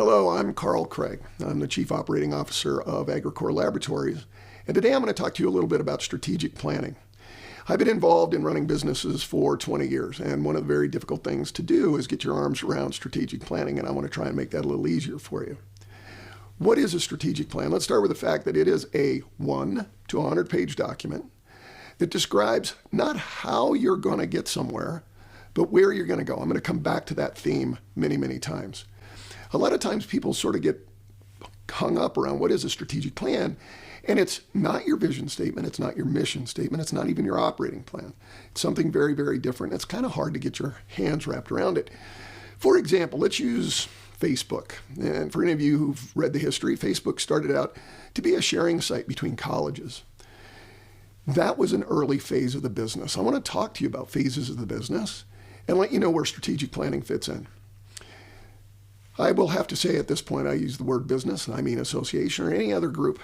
Hello, I'm Carl Craig. I'm the Chief Operating Officer of Agricor Laboratories, and today I'm going to talk to you a little bit about strategic planning. I've been involved in running businesses for 20 years, and one of the very difficult things to do is get your arms around strategic planning, and I want to try and make that a little easier for you. What is a strategic plan? Let's start with the fact that it is a 1 to 100-page document that describes not how you're going to get somewhere, but where you're going to go. I'm going to come back to that theme many, many times. A lot of times people sort of get hung up around what is a strategic plan, and it's not your vision statement, it's not your mission statement, it's not even your operating plan. It's something very, very different. It's kind of hard to get your hands wrapped around it. For example, let's use Facebook. And for any of you who've read the history, Facebook started out to be a sharing site between colleges. That was an early phase of the business. I want to talk to you about phases of the business and let you know where strategic planning fits in. I will have to say at this point, I use the word business, and I mean association or any other group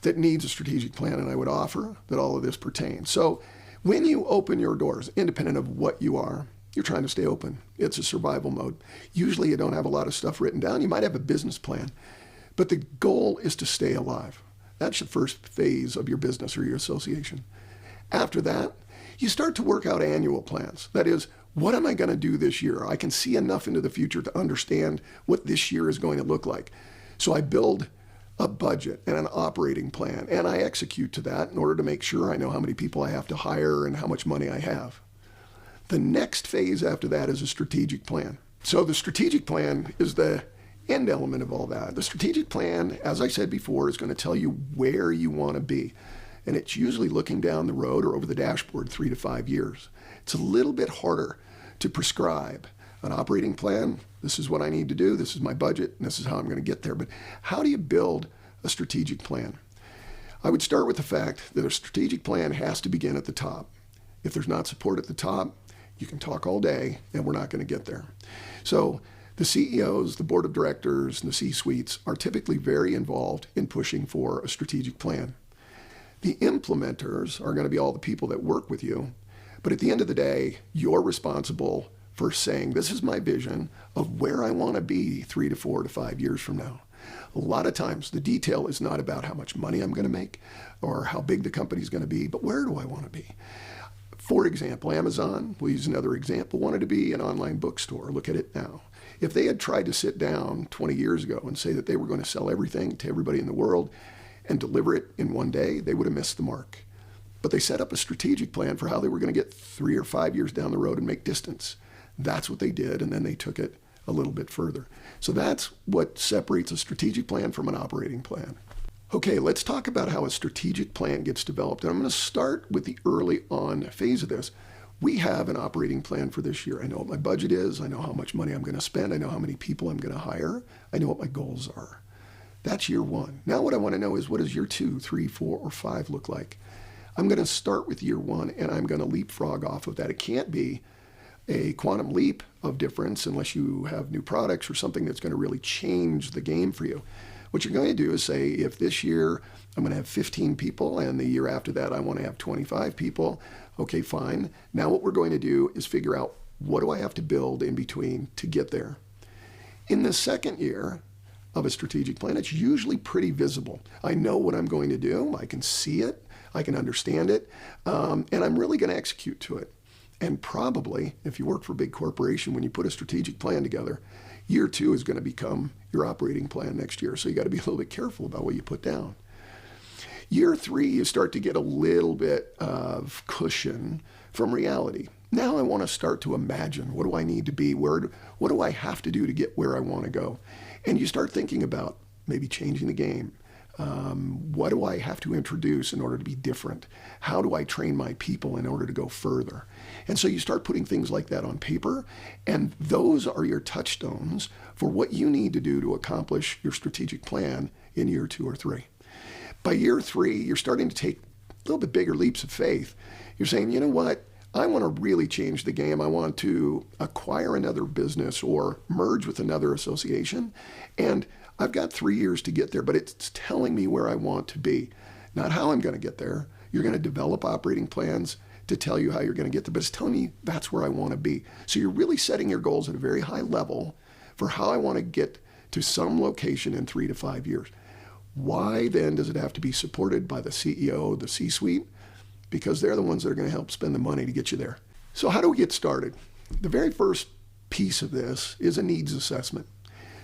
that needs a strategic plan, and I would offer that all of this pertains. So when you open your doors, independent of what you are, you're trying to stay open. It's a survival mode. Usually you don't have a lot of stuff written down. You might have a business plan, but the goal is to stay alive. That's the first phase of your business or your association. After that, you start to work out annual plans. That is, what am I going to do this year? I can see enough into the future to understand what this year is going to look like. So I build a budget and an operating plan, and I execute to that in order to make sure I know how many people I have to hire and how much money I have. The next phase after that is a strategic plan. So the strategic plan is the end element of all that. The strategic plan, as I said before, is going to tell you where you want to be. And it's usually looking down the road or over the dashboard 3 to 5 years. It's a little bit harder to prescribe an operating plan. This is what I need to do. This is my budget. And this is how I'm going to get there. But how do you build a strategic plan? I would start with the fact that a strategic plan has to begin at the top. If there's not support at the top, you can talk all day and we're not going to get there. So the CEOs, the board of directors, and the C-suites are typically very involved in pushing for a strategic plan. The implementers are going to be all the people that work with you. But at the end of the day, you're responsible for saying, this is my vision of where I want to be 3 to 4 to 5 years from now. A lot of times the detail is not about how much money I'm going to make or how big the company's going to be, but where do I want to be? For example, Amazon, we'll use another example, wanted to be an online bookstore. Look at it now. If they had tried to sit down 20 years ago and say that they were going to sell everything to everybody in the world and deliver it in one day, they would have missed the mark. But they set up a strategic plan for how they were going to get 3 or 5 years down the road and make distance. That's what they did, and then they took it a little bit further. So that's what separates a strategic plan from an operating plan. Okay, let's talk about how a strategic plan gets developed. And I'm going to start with the early on phase of this. We have an operating plan for this year. I know what my budget is. I know how much money I'm going to spend. I know how many people I'm going to hire. I know what my goals are. That's year 1. Now what I want to know is, what does year 2, 3, 4, or 5 look like? I'm going to start with year 1, and I'm going to leapfrog off of that. It can't be a quantum leap of difference unless you have new products or something that's going to really change the game for you. What you're going to do is say, if this year I'm going to have 15 people and the year after that I want to have 25 people, okay, fine. Now what we're going to do is figure out, what do I have to build in between to get there? In the second year of a strategic plan, it's usually pretty visible. I know what I'm going to do. I can see it. I can understand it. And I'm really going to execute to it. And probably, if you work for a big corporation, when you put a strategic plan together, year 2 is going to become your operating plan next year. So you got to be a little bit careful about what you put down. Year 3, you start to get a little bit of cushion from reality. Now I want to start to imagine, what do I need to be? What do I have to do to get where I want to go? And you start thinking about maybe changing the game. What do I have to introduce in order to be different? How do I train my people in order to go further? And so you start putting things like that on paper, and those are your touchstones for what you need to do to accomplish your strategic plan in year 2 or 3. By year 3, you're starting to take a little bit bigger leaps of faith. You're saying, you know what? I want to really change the game. I want to acquire another business or merge with another association. And I've got 3 years to get there, but it's telling me where I want to be, not how I'm going to get there. You're going to develop operating plans to tell you how you're going to get there, but it's telling me that's where I want to be. So you're really setting your goals at a very high level for how I want to get to some location in 3 to 5 years. Why then does it have to be supported by the CEO, the C-suite? Because they're the ones that are going to help spend the money to get you there. So how do we get started? The very first piece of this is a needs assessment,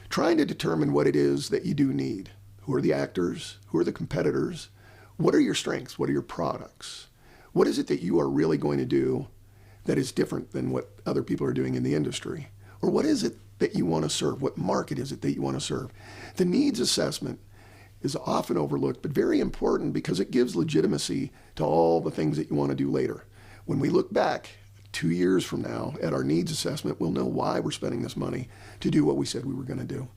trying to determine what it is that you do need. Who are the actors? Who are the competitors? What are your strengths? What are your products? What is it that you are really going to do that is different than what other people are doing in the industry? Or what is it that you want to serve? What market is it that you want to serve? The needs assessment is often overlooked, but very important because it gives legitimacy to all the things that you want to do later. When we look back 2 years from now at our needs assessment, we'll know why we're spending this money to do what we said we were going to do.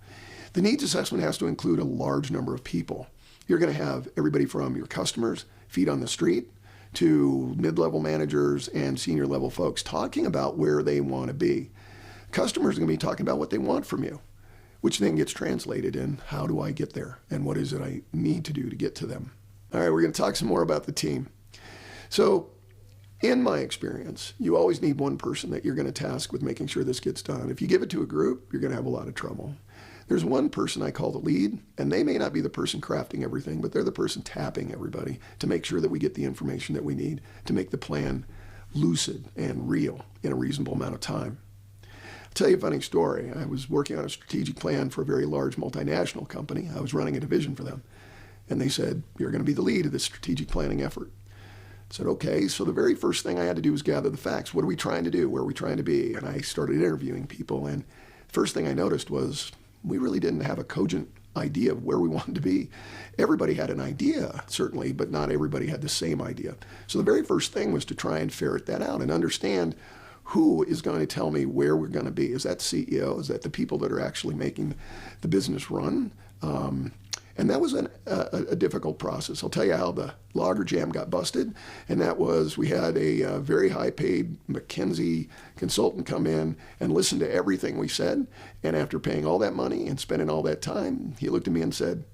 The needs assessment has to include a large number of people. You're going to have everybody from your customers, feet on the street, to mid-level managers and senior level folks talking about where they want to be. Customers are going to be talking about what they want from you, which then gets translated in how do I get there and what is it I need to do to get to them. All right, we're going to talk some more about the team. So in my experience, you always need one person that you're going to task with making sure this gets done. If you give it to a group, you're going to have a lot of trouble. There's one person I call the lead, and they may not be the person crafting everything, but they're the person tapping everybody to make sure that we get the information that we need to make the plan lucid and real in a reasonable amount of time. I'll tell you a funny story. I was working on a strategic plan for a very large multinational company. I was running a division for them, and they said, you're going to be the lead of this strategic planning effort. I said, okay, so the very first thing I had to do was gather the facts. What are we trying to do? Where are we trying to be? And I started interviewing people, and the first thing I noticed was we really didn't have a cogent idea of where we wanted to be. Everybody had an idea, certainly, but not everybody had the same idea. So the very first thing was to try and ferret that out and understand who is going to tell me where we're going to be. Is that CEO? Is that the people that are actually making the business run? And that was a difficult process. I'll tell you how the logger jam got busted, and that was we had a very high-paid McKinsey consultant come in and listen to everything we said, and after paying all that money and spending all that time, he looked at me and said,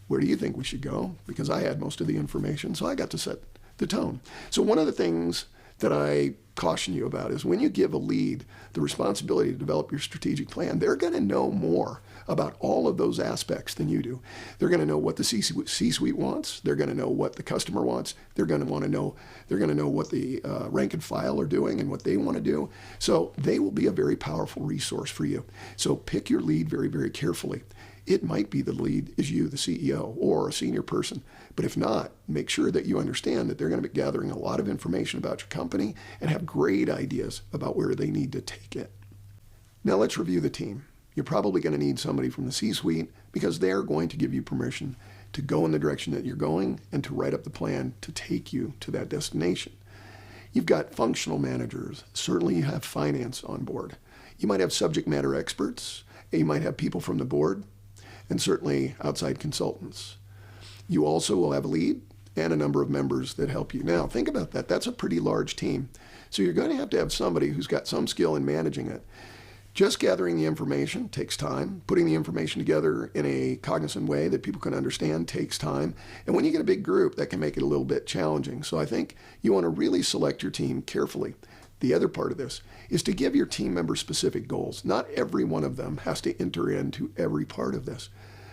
where do you think we should go? Because I had most of the information, so I got to set the tone. So one of the things that I caution you about is when you give a lead the responsibility to develop your strategic plan, they're going to know more about all of those aspects than you do. They're going to know what the C-suite wants. They're going to know what the customer wants. They're going to know what the rank and file are doing and what they want to do. So they will be a very powerful resource for you. So pick your lead very, very carefully. It might be the lead is you, the CEO, or a senior person. But if not, make sure that you understand that they're going to be gathering a lot of information about your company and have great ideas about where they need to take it. Now let's review the team. You're probably going to need somebody from the C-suite because they're going to give you permission to go in the direction that you're going and to write up the plan to take you to that destination. You've got functional managers. Certainly you have finance on board. You might have subject matter experts. You might have people from the board, and certainly outside consultants. You also will have a lead and a number of members that help you. Now, think about that. That's a pretty large team. So you're going to have somebody who's got some skill in managing it. Just gathering the information takes time. Putting the information together in a cognizant way that people can understand takes time. And when you get a big group, that can make it a little bit challenging. So I think you want to really select your team carefully. The other part of this is to give your team members specific goals. Not every one of them has to enter into every part of this.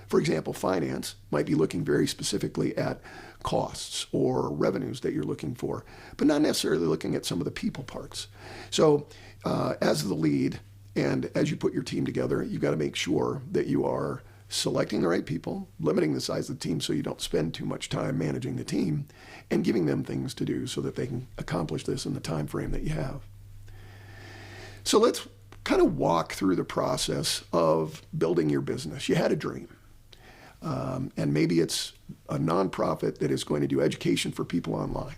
For example, finance might be looking very specifically at costs or revenues that you're looking for, but not necessarily looking at some of the people parts. So as the lead, and as you put your team together, you've got to make sure that you are selecting the right people, limiting the size of the team so you don't spend too much time managing the team, and giving them things to do so that they can accomplish this in the time frame that you have. So let's kind of walk through the process of building your business. You had a dream. And maybe it's a nonprofit that is going to do education for people online.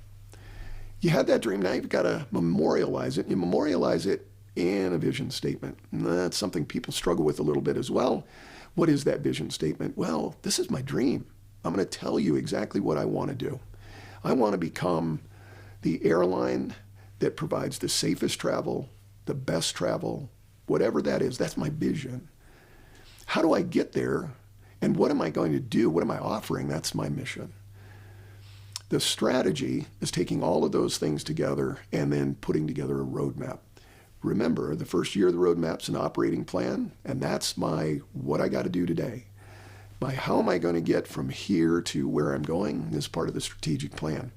You had that dream. Now you've got to memorialize it. You memorialize it in a vision statement. And that's something people struggle with a little bit as well. What is that vision statement? Well, this is my dream. I'm going to tell you exactly what I want to do. I want to become the airline that provides the safest travel, the best travel, whatever that is. That's my vision. How do I get there? And what am I going to do? What am I offering? That's my mission. The strategy is taking all of those things together and then putting together a roadmap. remember, the first year of the roadmap's an operating plan, and that's my what I got to do today. My how am I going to get from here to where I'm going is part of the strategic plan.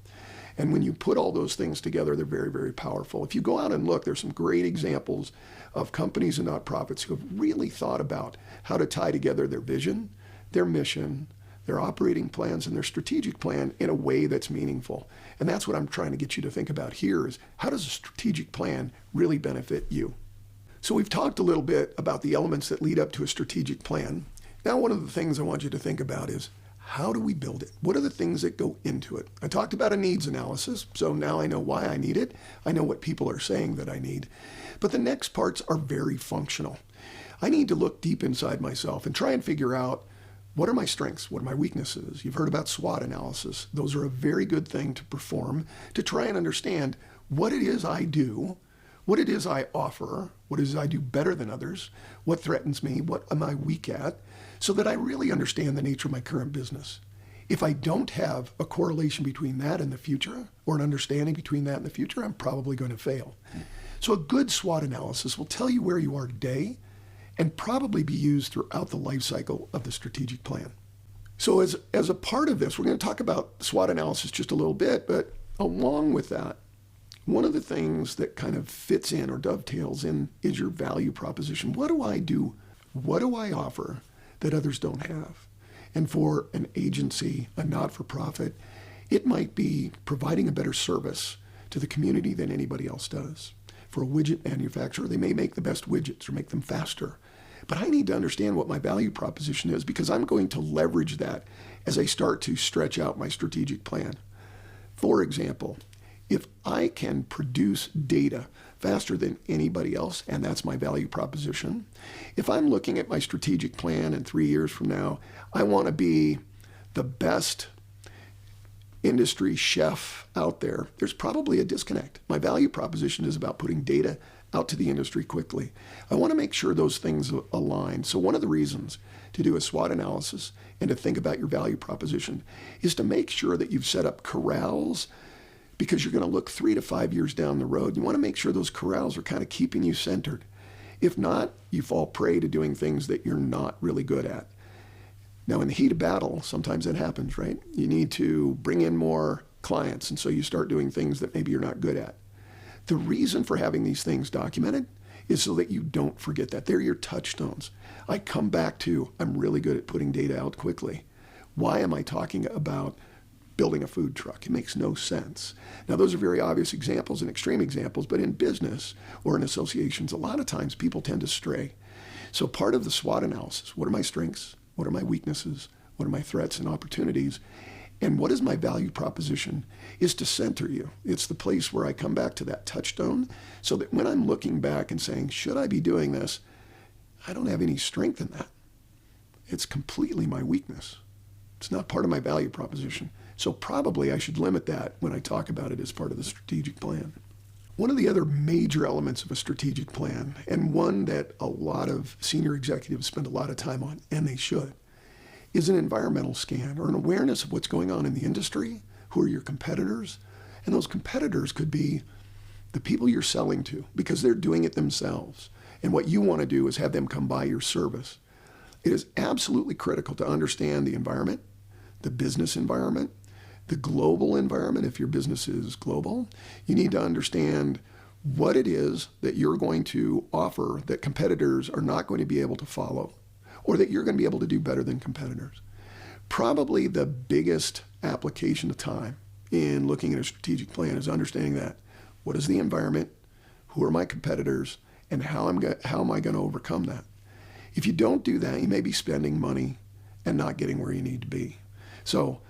And when you put all those things together, they're very, very powerful. If you go out and look, there's some great examples of companies and nonprofits who have really thought about how to tie together their vision, their mission, their operating plans, and their strategic plan in a way that's meaningful. And that's what I'm trying to get you to think about here is how does a strategic plan really benefit you? So we've talked a little bit about the elements that lead up to a strategic plan. Now, one of the things I want you to think about is how do we build it? What are the things that go into it? I talked about a needs analysis, so now I know why I need it. I know what people are saying that I need. But the next parts are very functional. I need to look deep inside myself and try and figure out what are my strengths? What are my weaknesses? You've heard about SWOT analysis. Those are a very good thing to perform to try and understand what it is I do, what it is I offer, what it is I do better than others, what threatens me, what am I weak at, so that I really understand the nature of my current business. If I don't have a correlation between that and the future, or an understanding between that and the future, I'm probably going to fail. So a good SWOT analysis will tell you where you are today and probably be used throughout the life cycle of the strategic plan. So as a part of this, we're going to talk about SWOT analysis just a little bit, but along with that, one of the things that kind of fits in or dovetails in is your value proposition. What do I do? What do I offer that others don't have? And for an agency, a not-for-profit, it might be providing a better service to the community than anybody else does. For a widget manufacturer, they may make the best widgets or make them faster. But I need to understand what my value proposition is because I'm going to leverage that as I start to stretch out my strategic plan. For example, if I can produce data faster than anybody else, and that's my value proposition, if I'm looking at my strategic plan and 3 years from now, I want to be the best industry chef out there, there's probably a disconnect. My value proposition is about putting data out to the industry quickly. I want to make sure those things align. So one of the reasons to do a SWOT analysis and to think about your value proposition is to make sure that you've set up corrals because you're going to look 3 to 5 years down the road. You want to make sure those corrals are kind of keeping you centered. If not, you fall prey to doing things that you're not really good at. Now, in the heat of battle, sometimes that happens, right? You need to bring in more clients, and so you start doing things that maybe you're not good at. The reason for having these things documented is so that you don't forget that. They're your touchstones. I come back to, I'm really good at putting data out quickly. Why am I talking about building a food truck? It makes no sense. Now, those are very obvious examples and extreme examples, but in business or in associations, a lot of times people tend to stray. So part of the SWOT analysis, what are my strengths? What are my weaknesses? What are my threats and opportunities? And what is my value proposition is to center you. It's the place where I come back to that touchstone so that when I'm looking back and saying, should I be doing this? I don't have any strength in that. It's completely my weakness. It's not part of my value proposition. So probably I should limit that when I talk about it as part of the strategic plan. One of the other major elements of a strategic plan, and one that a lot of senior executives spend a lot of time on, and they should, is an environmental scan or an awareness of what's going on in the industry, who are your competitors, and those competitors could be the people you're selling to because they're doing it themselves. And what you want to do is have them come buy your service. It is absolutely critical to understand the environment, the business environment, the global environment. If your business is global, you need to understand what it is that you're going to offer that competitors are not going to be able to follow, or that you're going to be able to do better than competitors. Probably the biggest application of time in looking at a strategic plan is understanding that. What is the environment? Who are my competitors? And how am I going to overcome that? If you don't do that, you may be spending money and not getting where you need to be. So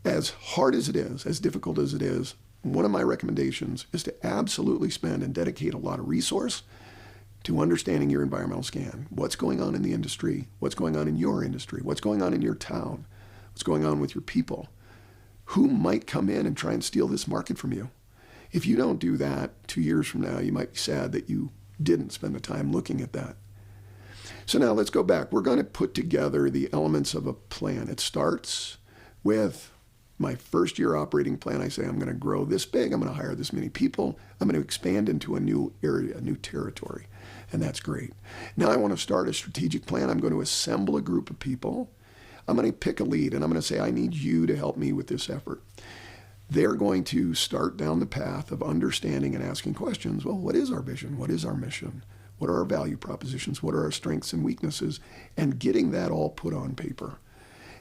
as hard as it is, as difficult as it is, one of my recommendations is to absolutely spend and dedicate a lot of resource to understanding your environmental scan. What's going on in the industry? What's going on in your industry? What's going on in your town? What's going on with your people? Who might come in and try and steal this market from you? If you don't do that, 2 years from now, you might be sad that you didn't spend the time looking at that. So now let's go back. We're going to put together the elements of a plan. It starts with My first year operating plan, I say I'm going to grow this big. I'm going to hire this many people. I'm going to expand into a new area, a new territory. And that's great. Now I want to start a strategic plan. I'm going to assemble a group of people. I'm going to pick a lead, and I'm going to say, I need you to help me with this effort. They're going to start down the path of understanding and asking questions. Well, what is our vision? What is our mission? What are our value propositions? What are our strengths and weaknesses? And getting that all put on paper.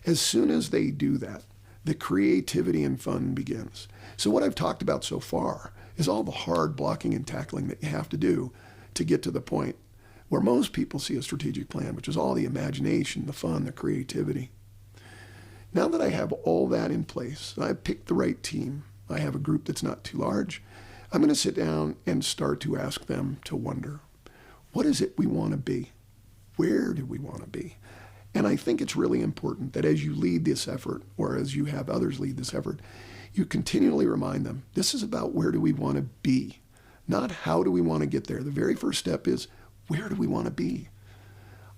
As soon as they do that, the creativity and fun begins. So what I've talked about so far is all the hard blocking and tackling that you have to do to get to the point where most people see a strategic plan, which is all the imagination, the fun, the creativity. Now that I have all that in place, I've picked the right team, I have a group that's not too large, I'm going to sit down and start to ask them to wonder, what is it we want to be? Where do we want to be? And I think it's really important that as you lead this effort, or as you have others lead this effort, you continually remind them, this is about where do we want to be, not how do we want to get there. The very first step is, where do we want to be?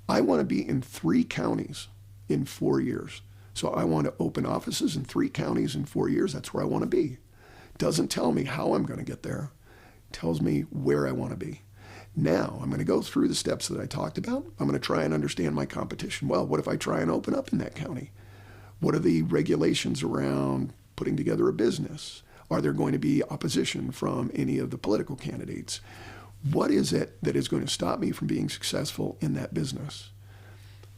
I want to be in 3 counties in 4 years. So I want to open offices in 3 counties in 4 years. That's where I want to be. Doesn't tell me how I'm going to get there. It tells me where I want to be. Now I'm going to go through the steps that I talked about. I'm going to try and understand my competition. Well, what if I try and open up in that county? What are the regulations around putting together a business? Are there going to be opposition from any of the political candidates? What is it that is going to stop me from being successful in that business?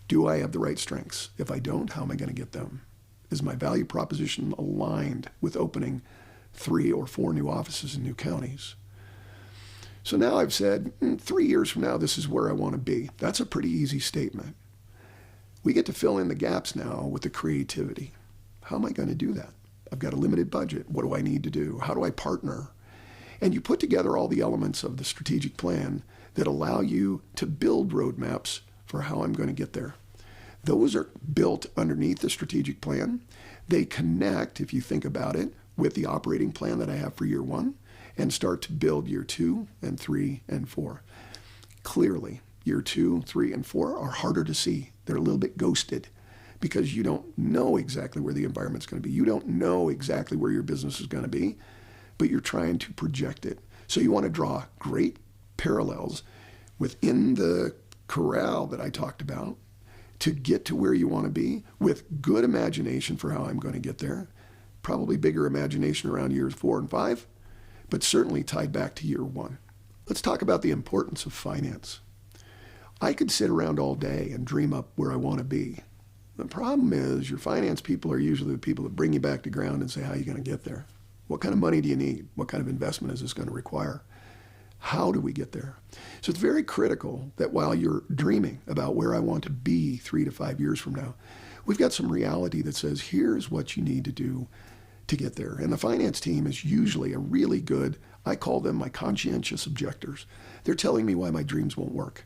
Do I have the right strengths? If I don't, how am I going to get them? Is my value proposition aligned with opening 3 or 4 new offices in new counties? So now I've said, 3 years from now, this is where I want to be. That's a pretty easy statement. We get to fill in the gaps now with the creativity. How am I going to do that? I've got a limited budget. What do I need to do? How do I partner? And you put together all the elements of the strategic plan that allow you to build roadmaps for how I'm going to get there. Those are built underneath the strategic plan. They connect, if you think about it, with the operating plan that I have for year 1 and start to build year 2 and 3 and 4. Clearly, year 2, 3, and 4 are harder to see. They're a little bit ghosted because you don't know exactly where the environment's going to be. You don't know exactly where your business is going to be, but you're trying to project it. So you want to draw great parallels within the corral that I talked about to get to where you want to be with good imagination for how I'm going to get there. Probably bigger imagination around years 4 and 5, but certainly tied back to year 1. Let's talk about the importance of finance. I could sit around all day and dream up where I want to be. The problem is your finance people are usually the people that bring you back to ground and say, how are you going to get there? What kind of money do you need? What kind of investment is this going to require? How do we get there? So it's very critical that while you're dreaming about where I want to be 3 to 5 years from now, we've got some reality that says, here's what you need to do to get there. And the finance team is usually a really good, I call them my conscientious objectors. They're telling me why my dreams won't work.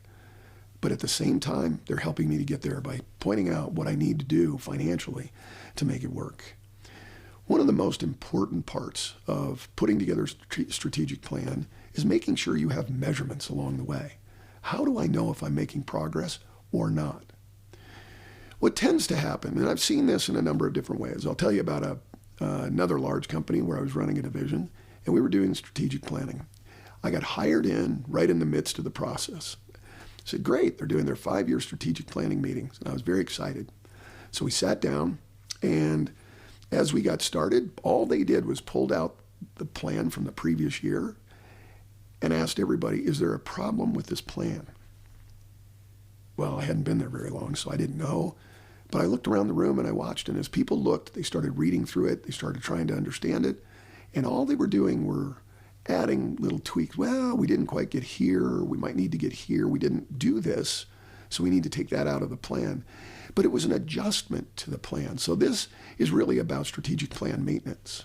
But at the same time, they're helping me to get there by pointing out what I need to do financially to make it work. One of the most important parts of putting together a strategic plan is making sure you have measurements along the way. How do I know if I'm making progress or not? What tends to happen, and I've seen this in a number of different ways. I'll tell you about another large company where I was running a division, and we were doing strategic planning. I got hired in right in the midst of the process. I said, great, they're doing their 5-year strategic planning meetings, and I was very excited. So we sat down, and as we got started, all they did was pulled out the plan from the previous year and asked everybody, is there a problem with this plan? Well, I hadn't been there very long, so I didn't know. But I looked around the room and I watched, and as people looked, they started reading through it, they started trying to understand it, and all they were doing were adding little tweaks. Well, we didn't quite get here, we might need to get here, we didn't do this, so we need to take that out of the plan. But it was an adjustment to the plan. So this is really about strategic plan maintenance.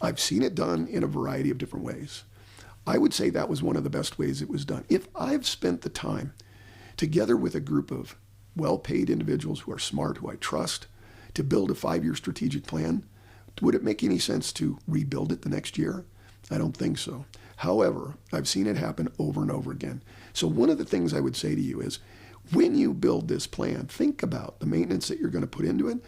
I've seen it done in a variety of different ways. I would say that was one of the best ways it was done. If I've spent the time together with a group of well-paid individuals who are smart, who I trust, to build a 5-year strategic plan, would it make any sense to rebuild it the next year? I don't think so. However, I've seen it happen over and over again. So one of the things I would say to you is, when you build this plan, think about the maintenance that you're going to put into it,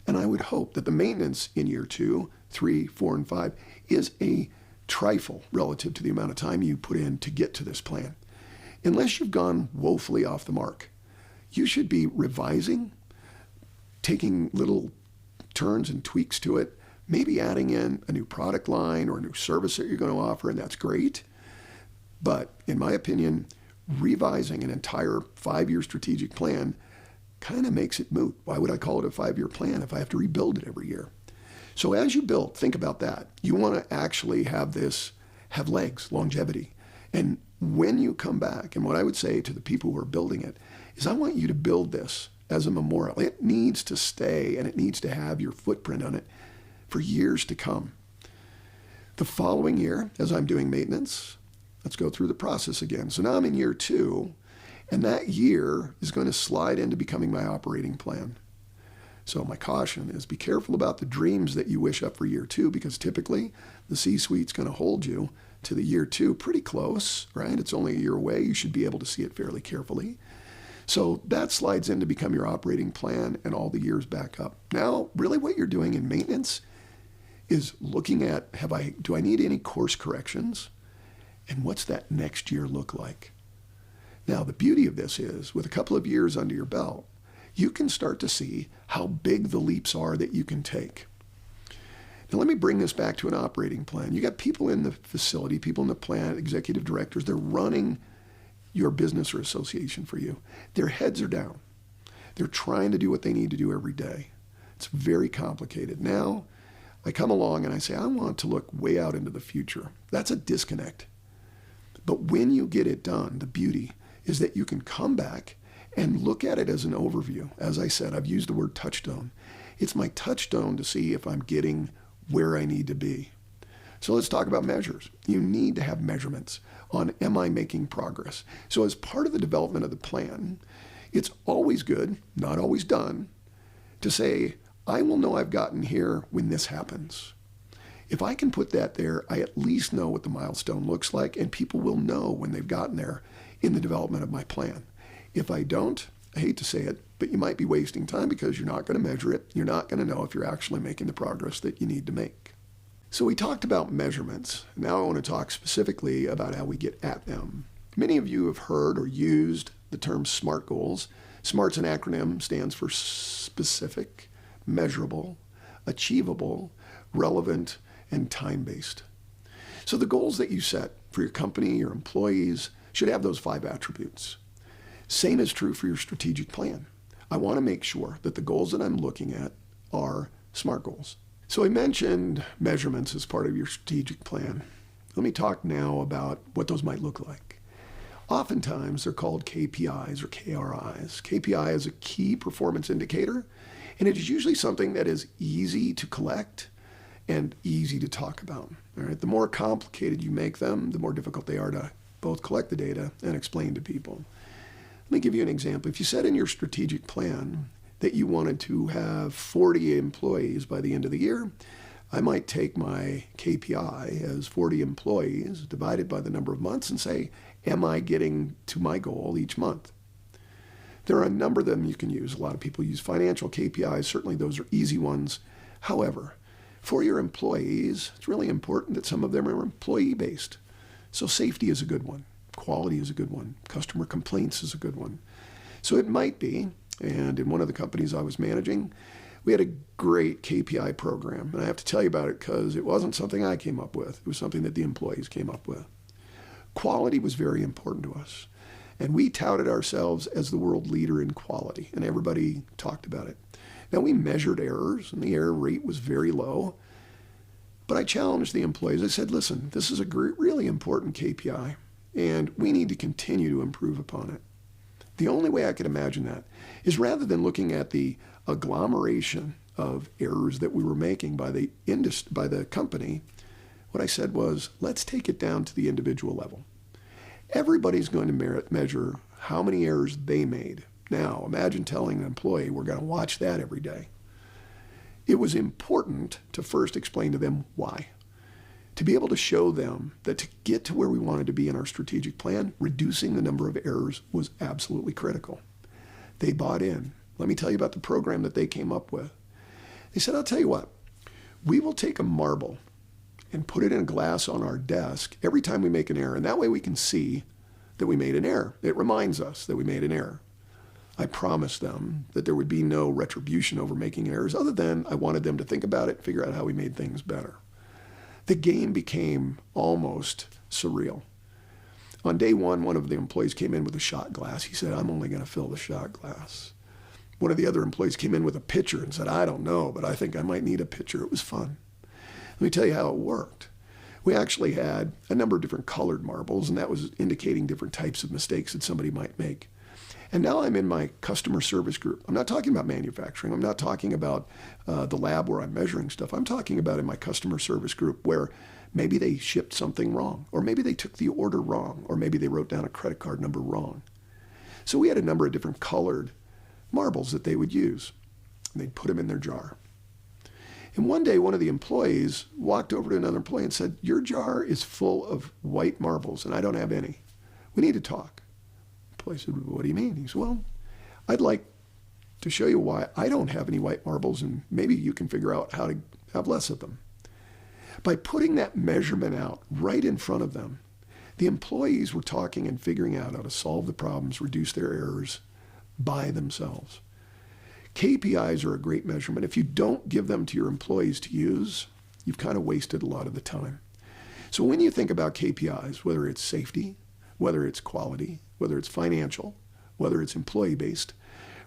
And I would hope that the maintenance in year 2, 3, 4, and 5 is a trifle relative to the amount of time you put in to get to this plan. Unless you've gone woefully off the mark, you should be revising, taking little turns and tweaks to it, maybe adding in a new product line or a new service that you're going to offer, and that's great. But in my opinion, revising an entire 5-year strategic plan kind of makes it moot. Why would I call it a 5-year plan if I have to rebuild it every year? So as you build, think about that. You want to actually have legs, longevity. And when you come back, and what I would say to the people who are building it, is I want you to build this as a memorial. It needs to stay, and it needs to have your footprint on it for years to come. The following year, as I'm doing maintenance, let's go through the process again. So now I'm in year 2, and that year is going to slide into becoming my operating plan. So my caution is be careful about the dreams that you wish up for year 2, because typically the C-suite's going to hold you to the year 2 pretty close, right? It's only a year away. You should be able to see it fairly carefully. So that slides in to become your operating plan and all the years back up. Now, really what you're doing in maintenance is looking at, do I need any course corrections? And what's that next year look like? Now, the beauty of this is, with a couple of years under your belt, you can start to see how big the leaps are that you can take. Now, let me bring this back to an operating plan. You got people in the facility, people in the plant, executive directors, they're running your business or association for you. Their heads are down. They're trying to do what they need to do every day. It's very complicated. Now, I come along and I say, I want to look way out into the future. That's a disconnect. But when you get it done, the beauty is that you can come back and look at it as an overview. As I said, I've used the word touchstone. It's my touchstone to see if I'm getting where I need to be. So let's talk about measures. You need to have measurements on, am I making progress? So as part of the development of the plan, it's always good, not always done, to say, I will know I've gotten here when this happens. If I can put that there, I at least know what the milestone looks like, and people will know when they've gotten there in the development of my plan. If I don't, I hate to say it, but you might be wasting time because you're not going to measure it. You're not going to know if you're actually making the progress that you need to make. So we talked about measurements. Now I want to talk specifically about how we get at them. Many of you have heard or used the term SMART goals. SMART's an acronym, stands for specific, measurable, achievable, relevant, and time-based. So the goals that you set for your company, your employees, should have those 5 attributes. Same is true for your strategic plan. I want to make sure that the goals that I'm looking at are SMART goals. So I mentioned measurements as part of your strategic plan. Let me talk now about what those might look like. Oftentimes they're called KPIs or KRIs. KPI is a key performance indicator, and it is usually something that is easy to collect and easy to talk about. All right? The more complicated you make them, the more difficult they are to both collect the data and explain to people. Let me give you an example. If you said in your strategic plan that you wanted to have 40 employees by the end of the year, I might take my KPI as 40 employees divided by the number of months and say, am I getting to my goal each month? There are a number of them you can use. A lot of people use financial KPIs. Certainly those are easy ones. However, for your employees, it's really important that some of them are employee-based. So safety is a good one. Quality is a good one. Customer complaints is a good one. So it might be, and in one of the companies I was managing, we had a great KPI program. And I have to tell you about it because it wasn't something I came up with. It was something that the employees came up with. Quality was very important to us. And we touted ourselves as the world leader in quality, and everybody talked about it. Now, we measured errors, and the error rate was very low. But I challenged the employees. I said, listen, this is a really important KPI, and we need to continue to improve upon it. The only way I could imagine that is rather than looking at the agglomeration of errors that we were making by the company, what I said was, let's take it down to the individual level. Everybody's going to measure how many errors they made. Now, imagine telling an employee, we're going to watch that every day. It was important to first explain to them why. To be able to show them that to get to where we wanted to be in our strategic plan, reducing the number of errors was absolutely critical. They bought in. Let me tell you about the program that they came up with. They said, I'll tell you what, we will take a marble and put it in a glass on our desk every time we make an error. And that way we can see that we made an error. It reminds us that we made an error. I promised them that there would be no retribution over making errors other than I wanted them to think about it and figure out how we made things better. The game became almost surreal. On day one of the employees came in with a shot glass. He said, I'm only going to fill the shot glass. One of the other employees came in with a pitcher and said, I don't know, but I think I might need a pitcher. It was fun. Let me tell you how it worked. We actually had a number of different colored marbles, and that was indicating different types of mistakes that somebody might make. And now I'm in my customer service group. I'm not talking about manufacturing. I'm not talking about the lab where I'm measuring stuff. I'm talking about in my customer service group where maybe they shipped something wrong, or maybe they took the order wrong, or maybe they wrote down a credit card number wrong. So we had a number of different colored marbles that they would use, and they'd put them in their jar. And one day, one of the employees walked over to another employee and said, your jar is full of white marbles, and I don't have any. We need to talk. The employee said, what do you mean? He said, well, I'd like to show you why I don't have any white marbles, and maybe you can figure out how to have less of them. By putting that measurement out right in front of them, the employees were talking and figuring out how to solve the problems, reduce their errors by themselves. KPIs are a great measurement. If you don't give them to your employees to use, you've kind of wasted a lot of the time. So when you think about KPIs, whether it's safety, whether it's quality, whether it's financial, whether it's employee-based,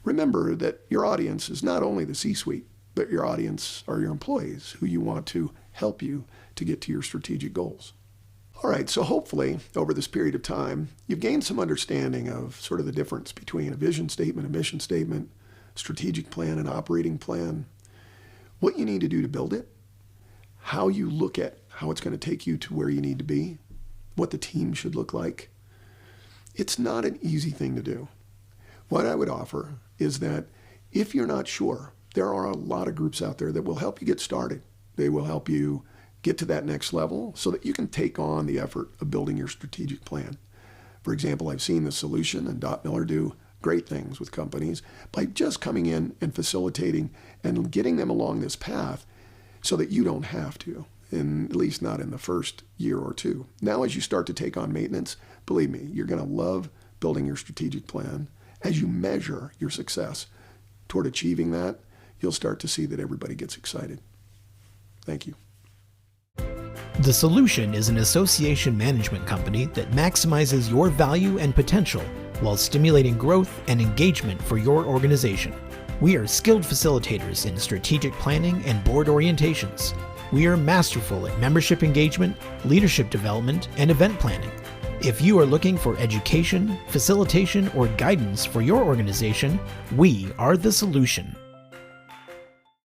remember that your audience is not only the C-suite, but your audience are your employees who you want to help you to get to your strategic goals. All right, so hopefully over this period of time, you've gained some understanding of sort of the difference between a vision statement, a mission statement, strategic plan, and operating plan, what you need to do to build it, how you look at how it's going to take you to where you need to be, what the team should look like. It's not an easy thing to do. What I would offer is that if you're not sure, there are a lot of groups out there that will help you get started. They will help you get to that next level so that you can take on the effort of building your strategic plan. For example, I've seen The Solution and Dot Miller do great things with companies by just coming in and facilitating and getting them along this path so that you don't have to, at least not in the first year or two. Now, as you start to take on maintenance, believe me, you're going to love building your strategic plan. As you measure your success toward achieving that, you'll start to see that everybody gets excited. Thank you. The Solution is an association management company that maximizes your value and potential while stimulating growth and engagement for your organization. We are skilled facilitators in strategic planning and board orientations. We are masterful at membership engagement, leadership development, and event planning. If you are looking for education, facilitation, or guidance for your organization, we are The Solution.